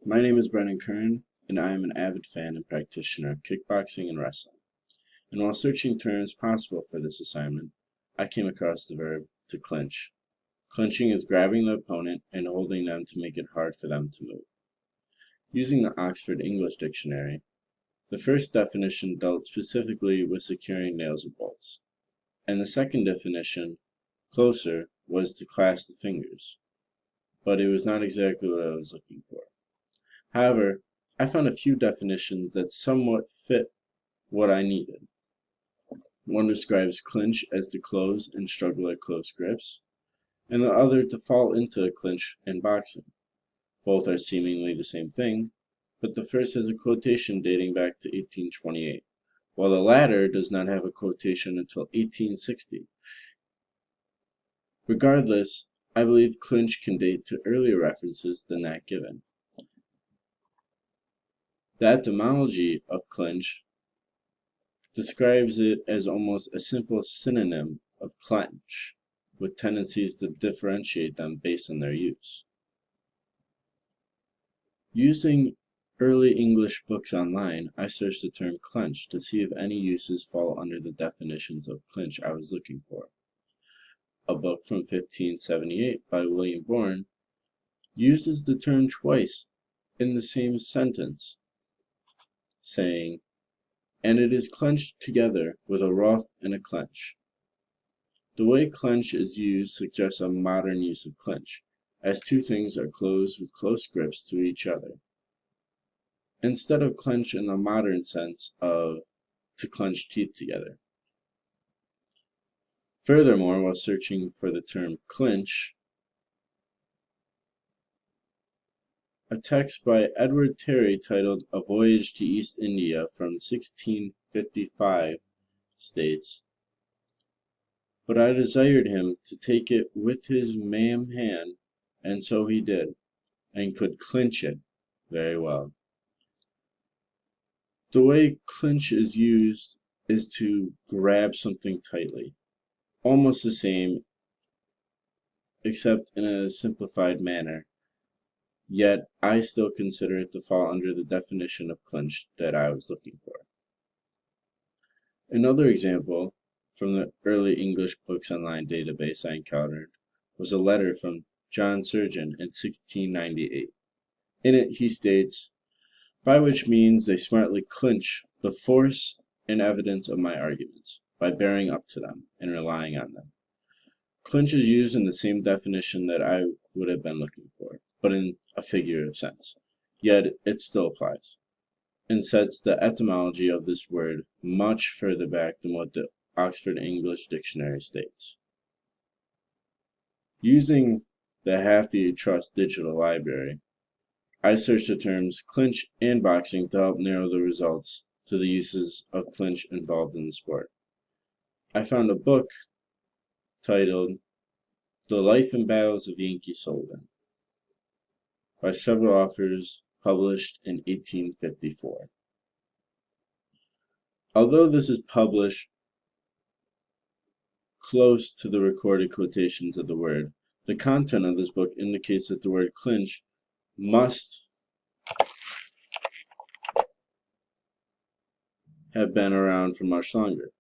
My name is Brennan Kern, and I am an avid fan and practitioner of kickboxing and wrestling. And while searching terms possible for this assignment, I came across the verb to clinch. Clinching is grabbing the opponent and holding them to make it hard for them to move. Using the Oxford English Dictionary, the first definition dealt specifically with securing nails or bolts, and the second definition, closer, was to clasp the fingers. But it was not exactly what I was looking for. However, I found a few definitions that somewhat fit what I needed. One describes clinch as to close and struggle at close grips, and the other to fall into a clinch in boxing. Both are seemingly the same thing, but the first has a quotation dating back to 1828, while the latter does not have a quotation until 1860. Regardless, I believe clinch can date to earlier references than that given. The etymology of clinch describes it as almost a simple synonym of clench, with tendencies to differentiate them based on their use. Using early English books online, I searched the term clench to see if any uses fall under the definitions of clinch I was looking for. A book from 1578 by William Bourne uses the term twice in the same sentence, saying, "And it is clenched together with a ruff and a clench." The way clench is used suggests a modern use of clinch, as two things are closed with close grips to each other, instead of clench in the modern sense of to clench teeth together. Furthermore, while searching for the term clinch, a text by Edward Terry titled A Voyage to East India from 1655 states, "But I desired him to take it with his ma'am hand, and so he did, and could clinch it very well." The way clinch is used is to grab something tightly, almost the same, except in a simplified manner. Yet I still consider it to fall under the definition of clinch that I was looking for. Another example from the early English books online database I encountered was a letter from John Surgeon in 1698. In it he states, "By which means they smartly clinch the force and evidence of my arguments, by bearing up to them, and relying on them." Clinch is used in the same definition that I would have been looking for, but in a figurative sense. Yet it still applies, and sets the etymology of this word much further back than what the Oxford English Dictionary states. Using the Hathi Trust Digital Library, I searched the terms clinch and boxing to help narrow the results to the uses of clinch involved in the sport. I found a book titled The Life and Battles of Yankee Sullivan by several authors, published in 1854. Although this is published close to the recorded quotations of the word, the content of this book indicates that the word clinch must have been around for much longer.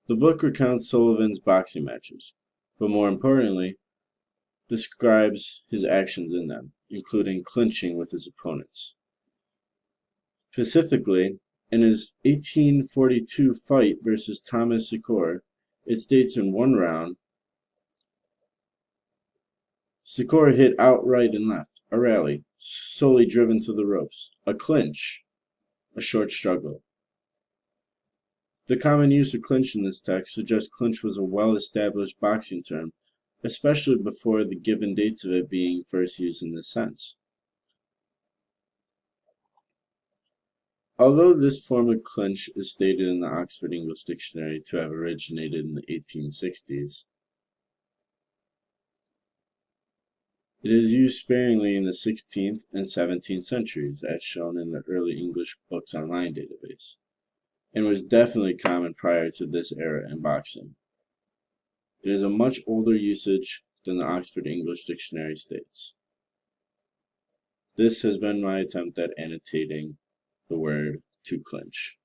The book recounts Sullivan's boxing matches, but more importantly, describes his actions in them, including clinching with his opponents. Specifically, in his 1842 fight versus Thomas Secor, it states in one round, Secor hit outright and left, a rally, solely driven to the ropes, a clinch, a short struggle. The common use of clinch in this text suggests clinch was a well-established boxing term, especially before the given dates of it being first used in this sense. Although this form of clinch is stated in the Oxford English Dictionary to have originated in the 1860s, it is used sparingly in the 16th and 17th centuries, as shown in the early English Books Online database, and was definitely common prior to this era in boxing. It is a much older usage than the Oxford English Dictionary states. This has been my attempt at annotating the word to clinch.